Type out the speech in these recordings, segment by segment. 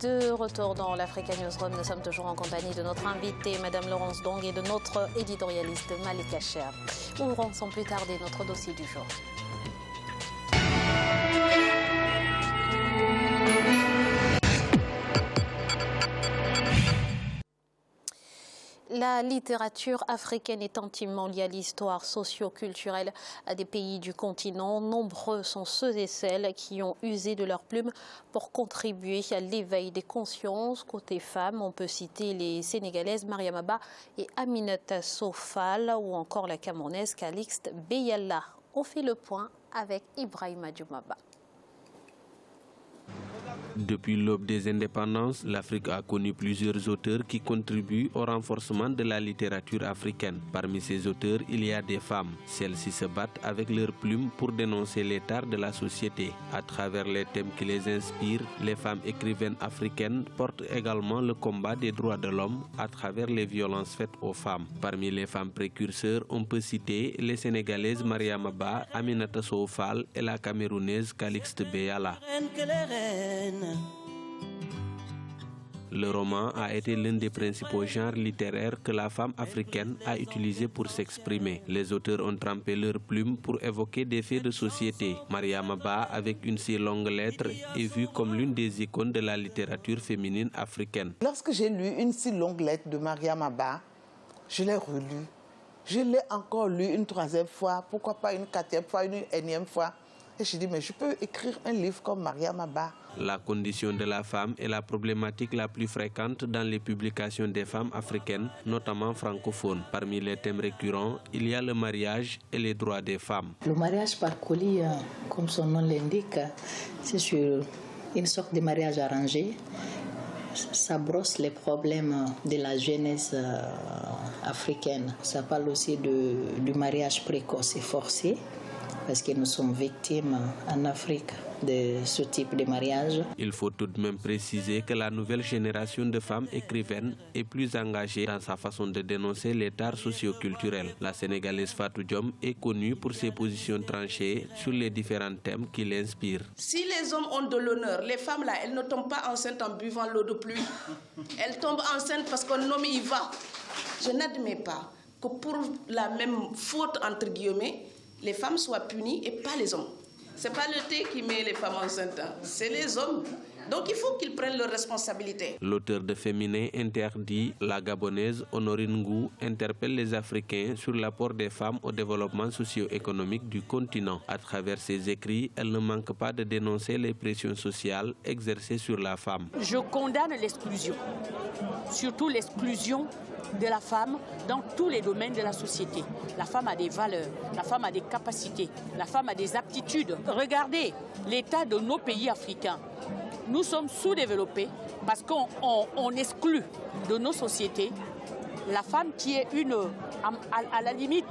De retour dans l'Africa Newsroom, nous sommes toujours en compagnie de notre invitée, Madame Laurence Dong, et de notre éditorialiste Malika Cher. Ouvrons sans plus tarder notre dossier du jour. La littérature africaine est intimement liée à l'histoire socio-culturelle des pays du continent. Nombreux sont ceux et celles qui ont usé de leur plume pour contribuer à l'éveil des consciences. Côté femmes, on peut citer les Sénégalaises Mariama Ba et Aminata Sow Fall ou encore la Camerounaise Calixte Beyala. On fait le point avec Ibrahima Djoumaba. Depuis l'aube des indépendances, l'Afrique a connu plusieurs auteurs qui contribuent au renforcement de la littérature africaine. Parmi ces auteurs, il y a des femmes. Celles-ci se battent avec leurs plumes pour dénoncer les tares de la société. À travers les thèmes qui les inspirent, les femmes écrivaines africaines portent également le combat des droits de l'homme à travers les violences faites aux femmes. Parmi les femmes précurseurs, on peut citer les Sénégalaises Mariama Ba, Aminata Sow Fall et la Camerounaise Calixte Beyala. Le roman a été l'un des principaux genres littéraires que la femme africaine a utilisé pour s'exprimer. Les auteurs ont trempé leurs plumes pour évoquer des faits de société. Mariama Ba, avec une si longue lettre, est vue comme l'une des icônes de la littérature féminine africaine. Lorsque j'ai lu une si longue lettre de Mariama Ba, je l'ai relue. Je l'ai encore lu une troisième fois, pourquoi pas une quatrième fois, une énième fois. Et je dis, mais je peux écrire un livre comme Mariama Ba. La condition de la femme est la problématique la plus fréquente dans les publications des femmes africaines, notamment francophones. Parmi les thèmes récurrents, il y a le mariage et les droits des femmes. Le mariage par colis, comme son nom l'indique, c'est sur une sorte de mariage arrangé. Ça brosse les problèmes de la jeunesse africaine. Ça parle aussi du mariage précoce et forcé, parce que nous sommes victimes en Afrique de ce type de mariage. Il faut tout de même préciser que la nouvelle génération de femmes écrivaines est plus engagée dans sa façon de dénoncer les tares socio-culturels. La Sénégalaise Fatou Diom est connue pour ses positions tranchées sur les différents thèmes qui l'inspirent. Si les hommes ont de l'honneur, les femmes là, elles ne tombent pas enceintes en buvant l'eau de pluie. Elles tombent enceintes parce qu'un homme y va. Je n'admets pas que pour la même faute, entre guillemets, les femmes soient punies et pas les hommes. Ce n'est pas le thé qui met les femmes enceintes, c'est les hommes. Donc il faut qu'ils prennent leurs responsabilités. L'auteur de Féminin interdit, la Gabonaise Honorine Ngou, interpelle les Africains sur l'apport des femmes au développement socio-économique du continent. À travers ses écrits, elle ne manque pas de dénoncer les pressions sociales exercées sur la femme. Je condamne l'exclusion, surtout l'exclusion de la femme dans tous les domaines de la société. La femme a des valeurs, la femme a des capacités, la femme a des aptitudes. Regardez l'état de nos pays africains. Nous sommes sous-développés parce qu'on exclut de nos sociétés la femme qui est à la limite,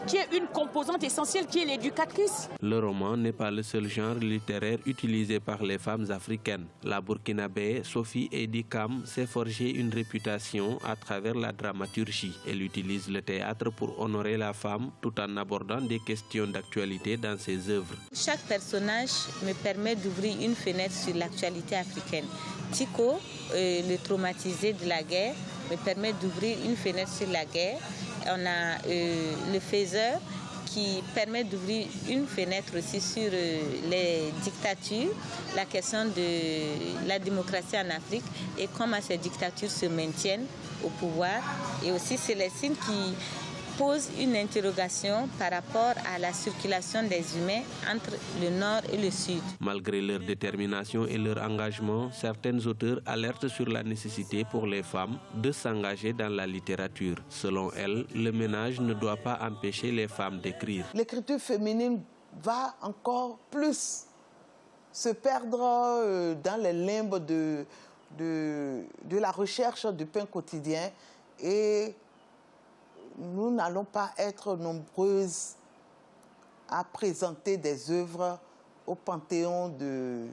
qui est une composante essentielle, qui est l'éducatrice. Le roman n'est pas le seul genre littéraire utilisé par les femmes africaines. La Burkinabé Sophie Edi Kam s'est forgée une réputation à travers la dramaturgie. Elle utilise le théâtre pour honorer la femme tout en abordant des questions d'actualité dans ses œuvres. Chaque personnage me permet d'ouvrir une fenêtre sur l'actualité africaine. Tico, le traumatisé de la guerre, me permet d'ouvrir une fenêtre sur la guerre. On a le faiseur qui permet d'ouvrir une fenêtre aussi sur les dictatures, la question de la démocratie en Afrique et comment ces dictatures se maintiennent au pouvoir. Et aussi c'est les signes qui posent une interrogation par rapport à la circulation des humains entre le nord et le sud. Malgré leur détermination et leur engagement, certains auteurs alertent sur la nécessité pour les femmes de s'engager dans la littérature. Selon elles, le ménage ne doit pas empêcher les femmes d'écrire. L'écriture féminine va encore plus se perdre dans les limbes de la recherche du pain quotidien et nous n'allons pas être nombreuses à présenter des œuvres au panthéon de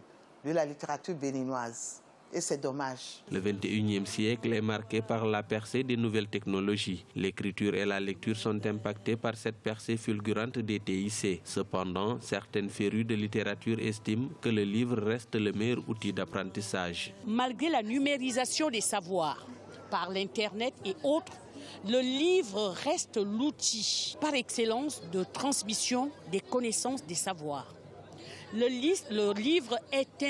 la littérature béninoise. Et c'est dommage. Le 21e siècle est marqué par la percée des nouvelles technologies. L'écriture et la lecture sont impactées par cette percée fulgurante des TIC. Cependant, certaines férues de littérature estiment que le livre reste le meilleur outil d'apprentissage. Malgré la numérisation des savoirs par l'Internet et autres, le livre reste l'outil par excellence de transmission des connaissances, des savoirs. Le livre est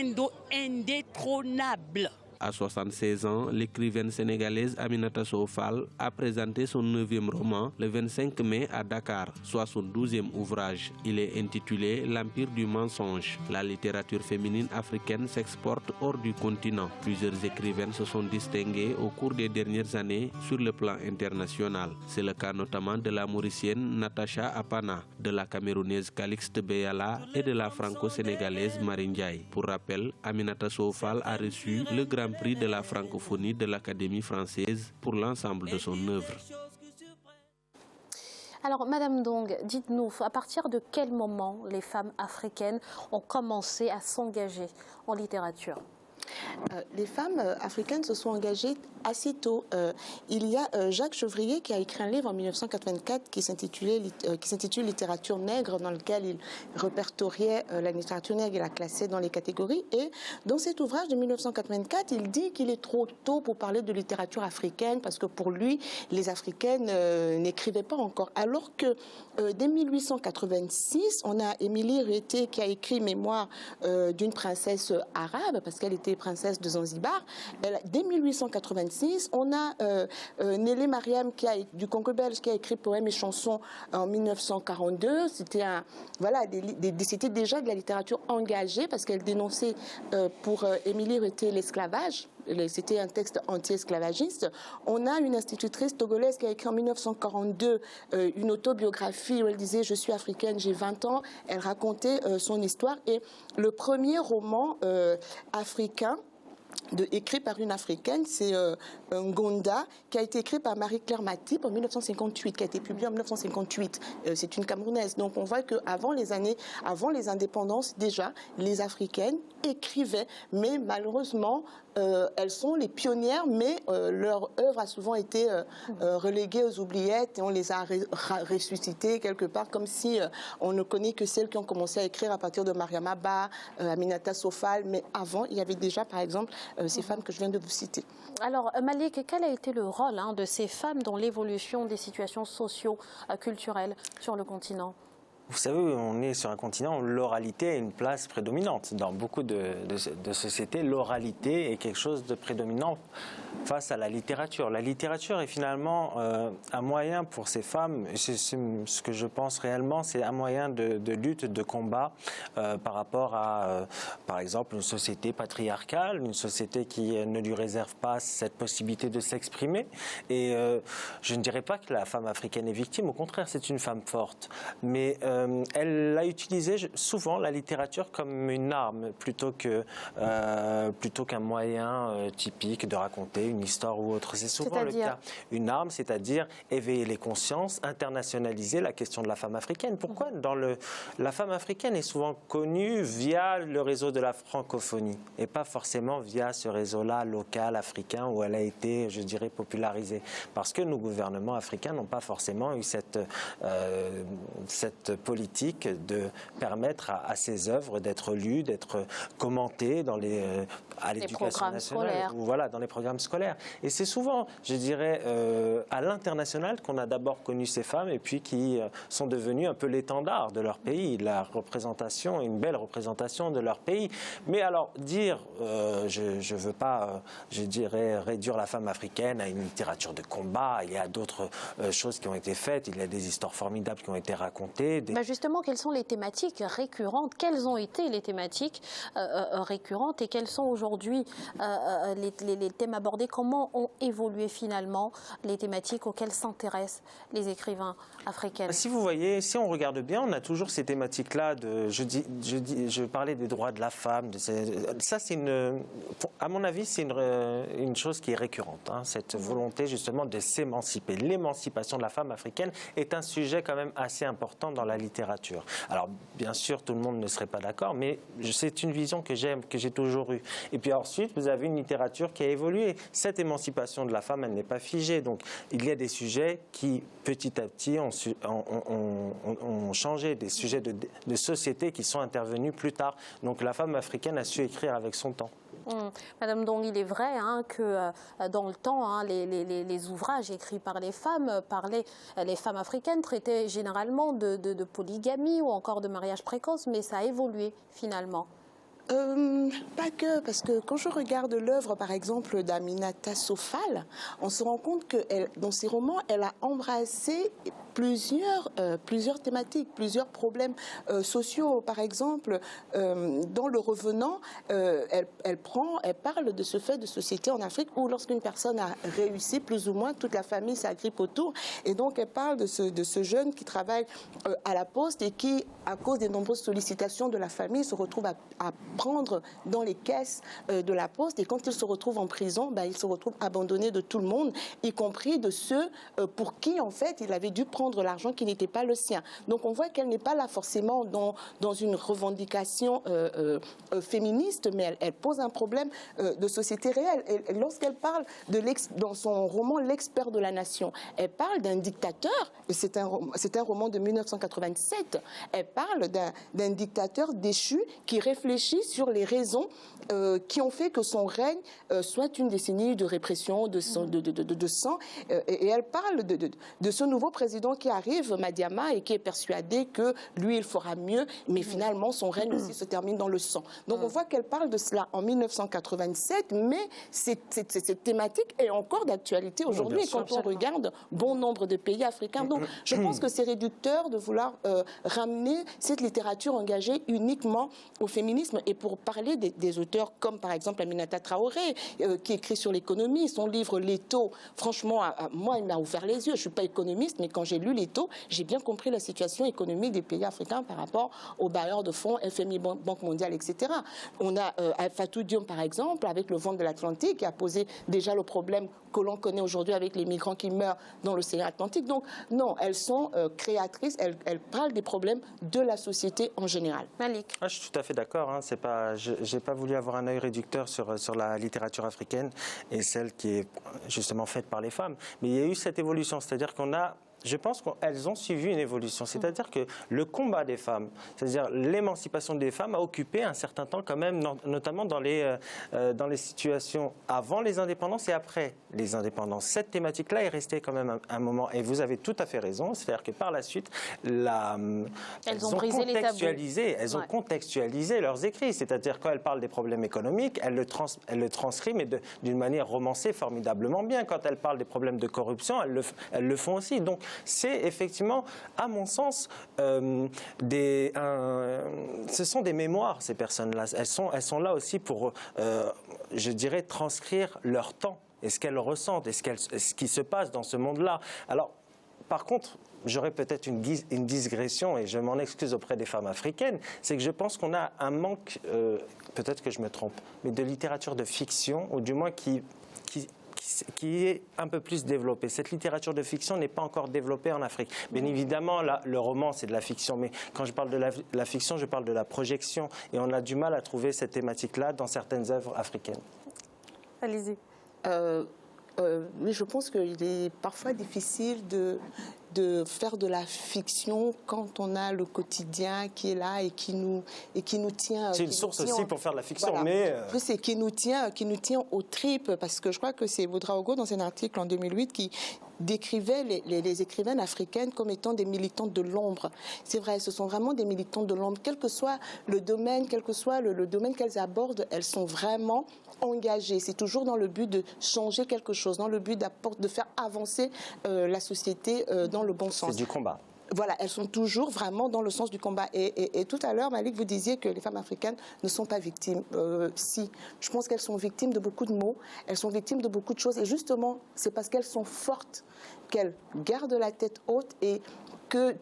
indétrônable. À 76 ans, l'écrivaine sénégalaise Aminata Sow Fall a présenté son 9e roman le 25 mai à Dakar, soit son 12e ouvrage. Il est intitulé L'Empire du mensonge. La littérature féminine africaine s'exporte hors du continent. Plusieurs écrivaines se sont distinguées au cours des dernières années sur le plan international. C'est le cas notamment de la Mauricienne Natacha Apana, de la Camerounaise Calixte Beyala et de la franco-sénégalaise Marie Ndiaye. Pour rappel, Aminata Sow Fall a reçu le Grand Prix de la francophonie de l'Académie française pour l'ensemble de son œuvre. Alors, Madame Dong, dites-nous, à partir de quel moment les femmes africaines ont commencé à s'engager en littérature ? Les femmes africaines se sont engagées assez tôt. Il y a Jacques Chevrier qui a écrit un livre en 1984 qui s'intitule Littérature nègre, dans lequel il répertoriait la littérature nègre et la classait dans les catégories. Et dans cet ouvrage de 1984, il dit qu'il est trop tôt pour parler de littérature africaine parce que pour lui, les Africaines n'écrivaient pas encore. Alors que dès 1886, on a Émilie Rété qui a écrit Mémoire d'une princesse arabe parce qu'elle était princesse de Zanzibar. Dès 1886, on a Nélé Mariam du Congo belge qui a écrit Poèmes et chansons en 1942. C'était c'était déjà de la littérature engagée parce qu'elle dénonçait pour Émilie Rété l'esclavage. C'était un texte anti-esclavagiste. On a une institutrice togolaise qui a écrit en 1942 une autobiographie où elle disait « Je suis africaine, j'ai 20 ans ». Elle racontait son histoire. Et le premier roman africain écrit par une africaine, c'est Ngonda, qui a été écrit par Marie-Claire Matip en 1958, qui a été publié en 1958. C'est une Camerounaise. Donc on voit qu'avant les indépendances, déjà, les Africaines écrivaient, mais malheureusement, elles sont les pionnières, mais leur œuvre a souvent été reléguée aux oubliettes et on les a ressuscitées quelque part, comme si on ne connaît que celles qui ont commencé à écrire à partir de Mariam Abba, Aminata Sow Fall, mais avant, il y avait déjà, par exemple, ces femmes que je viens de vous citer. Alors, Malik, quel a été le rôle de ces femmes dans l'évolution des situations socio-culturelles sur le continent ? Vous savez, on est sur un continent où l'oralité a une place prédominante. Dans beaucoup de sociétés, l'oralité est quelque chose de prédominant face à la littérature. La littérature est finalement un moyen pour ces femmes, c'est ce que je pense réellement, c'est un moyen de lutte, de combat par rapport à, par exemple, une société patriarcale, une société qui ne lui réserve pas cette possibilité de s'exprimer. Et je ne dirais pas que la femme africaine est victime, au contraire, c'est une femme forte. Mais elle a utilisé souvent la littérature comme une arme plutôt qu'un moyen typique de raconter une histoire ou autre. C'est souvent le cas. Une arme, c'est-à-dire éveiller les consciences, internationaliser la question de la femme africaine. Pourquoi la femme africaine est souvent connue via le réseau de la francophonie et pas forcément via ce réseau-là local africain où elle a été, je dirais, popularisée. Parce que nos gouvernements africains n'ont pas forcément eu cette politique de permettre à ces œuvres d'être lues, d'être commentées à l'éducation nationale ou dans les programmes scolaires. Et c'est souvent, je dirais, à l'international qu'on a d'abord connu ces femmes et puis qui sont devenues un peu l'étendard de leur pays, la représentation, une belle représentation de leur pays. Mais alors dire, je ne veux pas, je dirais, réduire la femme africaine à une littérature de combat. Il y a d'autres choses qui ont été faites, il y a des histoires formidables qui ont été racontées. Justement, quelles sont les thématiques récurrentes? Quelles ont été les thématiques récurrentes et quels sont aujourd'hui les thèmes abordés? Comment ont évolué finalement les thématiques auxquelles s'intéressent les écrivains africains? Si vous voyez, si on regarde bien, on a toujours ces thématiques-là. Je parlais des droits de la femme. Ça, à mon avis, c'est une chose qui est récurrente. Cette volonté justement de s'émanciper. L'émancipation de la femme africaine est un sujet quand même assez important dans la littérature. Alors, bien sûr, tout le monde ne serait pas d'accord, mais c'est une vision que j'aime, que j'ai toujours eue. Et puis ensuite, vous avez une littérature qui a évolué. Cette émancipation de la femme, elle n'est pas figée. Donc, il y a des sujets qui, petit à petit, ont changé, des sujets de société qui sont intervenus plus tard. Donc, la femme africaine a su écrire avec son temps. Madame Dong, il est vrai que dans le temps, les ouvrages écrits par les femmes les femmes africaines traitaient généralement de polygamie ou encore de mariage précoce, mais ça a évolué finalement. Pas que, parce que quand je regarde l'œuvre, par exemple, d'Aminata Sofal, on se rend compte que dans ses romans, elle a embrassé plusieurs thématiques, plusieurs problèmes sociaux. Par exemple, dans Le Revenant, elle parle de ce fait de société en Afrique où lorsqu'une personne a réussi, plus ou moins, toute la famille s'agrippe autour. Et donc, elle parle de ce jeune qui travaille à la poste et qui, à cause des nombreuses sollicitations de la famille, se retrouve à prendre dans les caisses de la poste. Et quand il se retrouve en prison, il se retrouve abandonné de tout le monde, y compris de ceux pour qui, en fait, il avait dû prendre l'argent qui n'était pas le sien. Donc on voit qu'elle n'est pas là forcément dans une revendication féministe, mais elle pose un problème de société réelle. Et lorsqu'elle parle dans son roman L'expert de la nation, elle parle d'un dictateur, et c'est un roman de 1987, elle parle d'un dictateur déchu qui réfléchit sur les raisons qui ont fait que son règne soit une décennie de répression, de sang. Et elle parle de ce nouveau président qui arrive, Madiama, et qui est persuadé que lui, il fera mieux, mais finalement, son règne aussi se termine dans le sang. Donc, on voit qu'elle parle de cela en 1987, mais cette thématique est encore d'actualité aujourd'hui quand on regarde bon nombre de pays africains. Donc, je pense que c'est réducteur de vouloir ramener cette littérature engagée uniquement au féminisme. Et pour parler des auteurs comme, par exemple, Aminata Traoré, qui écrit sur l'économie, son livre L'étau, franchement, moi, il m'a ouvert les yeux. Je ne suis pas économiste, mais quand j'ai lu L'étau, j'ai bien compris la situation économique des pays africains par rapport aux bailleurs de fonds, FMI, Banque mondiale, etc. On a Fatou Diom, par exemple, avec le vent de l'Atlantique, qui a posé déjà le problème que l'on connaît aujourd'hui avec les migrants qui meurent dans l'océan Atlantique. Donc, non, elles sont créatrices, elles parlent des problèmes de la société en général. Malik. Je suis tout à fait d'accord. Je n'ai pas voulu avoir un œil réducteur sur la littérature africaine et celle qui est justement faite par les femmes. Mais il y a eu cette évolution, c'est-à-dire je pense qu'elles ont suivi une évolution. C'est-à-dire que le combat des femmes, c'est-à-dire l'émancipation des femmes a occupé un certain temps quand même, notamment dans les situations avant les indépendances et après les indépendances. Cette thématique-là est restée quand même un moment. Et vous avez tout à fait raison. C'est-à-dire que par la suite, elles ont contextualisé leurs écrits. C'est-à-dire quand elles parlent des problèmes économiques, elles le transcrivent, mais d'une manière romancée formidablement bien. Quand elles parlent des problèmes de corruption, elles le font aussi. Donc, c'est effectivement, à mon sens, ce sont des mémoires, ces personnes-là. Elles sont là aussi pour, je dirais, transcrire leur temps et ce qu'elles ressentent et ce qui se passe dans ce monde-là. Alors, par contre, j'aurais peut-être une digression, et je m'en excuse auprès des femmes africaines, c'est que je pense qu'on a un manque, peut-être que je me trompe, mais de littérature de fiction, ou du moins qui est un peu plus développée. Cette littérature de fiction n'est pas encore développée en Afrique. Bien évidemment, le roman, c'est de la fiction, mais quand je parle de la fiction, je parle de la projection, et on a du mal à trouver cette thématique-là dans certaines œuvres africaines. Allez-y. Mais je pense qu'il est parfois difficile de faire de la fiction quand on a le quotidien qui est là et qui nous tient. C'est une source aussi pour faire de la fiction, voilà. Mais c'est qui nous tient aux tripes, parce que je crois que c'est Ouedraogo dans un article en 2008 qui décrivait les écrivaines africaines comme étant des militantes de l'ombre. C'est vrai, ce sont vraiment des militantes de l'ombre, quel que soit le domaine, le domaine qu'elles abordent, elles sont vraiment engagées. C'est toujours dans le but de changer quelque chose, dans le but de faire avancer la société dans le bon sens. C'est du combat. Voilà, elles sont toujours vraiment dans le sens du combat. Et tout à l'heure, Malik, vous disiez que les femmes africaines ne sont pas victimes. Si, je pense qu'elles sont victimes de beaucoup de maux, elles sont victimes de beaucoup de choses. Et justement, c'est parce qu'elles sont fortes qu'elles gardent la tête haute et que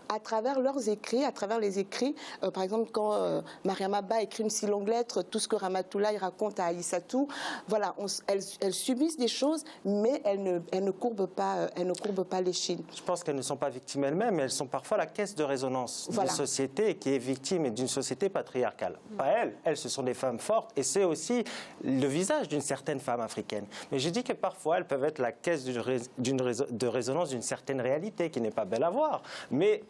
à travers leurs écrits, à travers les écrits. Par exemple, quand Mariam Abba écrit une si longue lettre, tout ce que Ramatoulaye raconte à Aïssatou, voilà, elles subissent des choses, mais elles ne courbent pas l'échine. Je pense qu'elles ne sont pas victimes elles-mêmes, mais elles sont parfois la caisse de résonance d'une société qui est victime d'une société patriarcale. Pas elles, ce sont des femmes fortes, et c'est aussi le visage d'une certaine femme africaine. Mais je dis que parfois, elles peuvent être la caisse de résonance d'une certaine réalité qui n'est pas belle à voir. Mais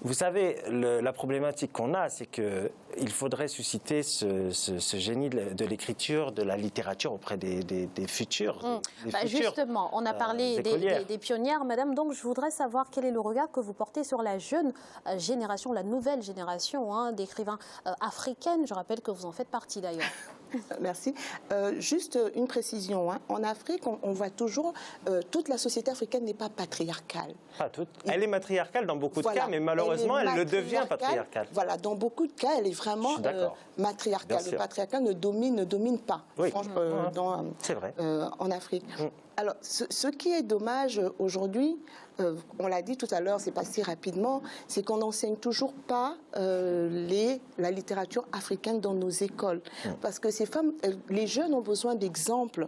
vous savez, la problématique qu'on a, c'est qu'il faudrait susciter ce génie de l'écriture, de la littérature auprès des futurs. Justement, on a parlé des pionnières, madame, donc je voudrais savoir quel est le regard que vous portez sur la jeune génération, la nouvelle génération d'écrivains africaines. Je rappelle que vous en faites partie d'ailleurs. Merci. Juste une précision. En Afrique, on voit toujours toute la société africaine n'est pas patriarcale. Pas toute. Elle est matriarcale dans beaucoup de cas, mais malheureusement, elle le devient patriarcale. Voilà, dans beaucoup de cas, elle est vraiment matriarcale. Le patriarcat ne domine pas, c'est vrai. En Afrique. Alors, ce qui est dommage aujourd'hui, on l'a dit tout à l'heure, c'est passé rapidement, c'est qu'on n'enseigne toujours pas la littérature africaine dans nos écoles. Parce que ces femmes, les jeunes ont besoin d'exemples.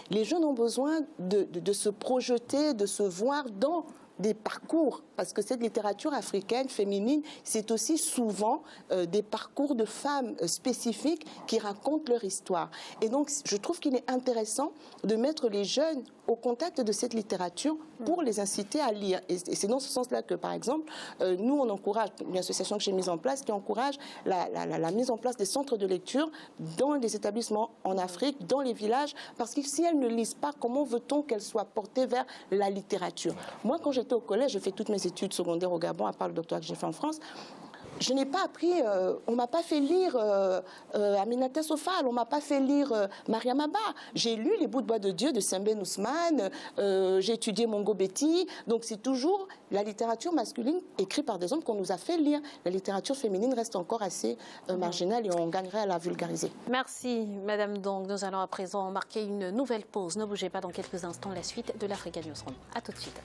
Les jeunes ont besoin de se projeter, de se voir dans des parcours, parce que cette littérature africaine, féminine, c'est aussi souvent des parcours de femmes spécifiques qui racontent leur histoire. Et donc, je trouve qu'il est intéressant de mettre les jeunes au contact de cette littérature pour les inciter à lire. Et c'est dans ce sens-là que, par exemple, nous, on encourage, une association que j'ai mise en place, qui encourage la mise en place des centres de lecture dans les établissements en Afrique, dans les villages, parce que si elles ne lisent pas, comment veut-on qu'elles soient portées vers la littérature? Moi, quand j'étais au collège, j'ai fait toutes mes études secondaires au Gabon, à part le doctorat que j'ai fait en France. Je n'ai pas appris, on ne m'a pas fait lire Aminata Sofal, on ne m'a pas fait lire Mariam Abba. J'ai lu Les bouts de bois de Dieu de Sembène Ousmane, j'ai étudié Mongo Betty. Donc c'est toujours la littérature masculine écrite par des hommes qu'on nous a fait lire. La littérature féminine reste encore assez marginale et on gagnerait à la vulgariser. Merci Madame Dong. Nous allons à présent marquer une nouvelle pause. Ne bougez pas, dans quelques instants la suite de l'Africa Newsroom. A tout de suite.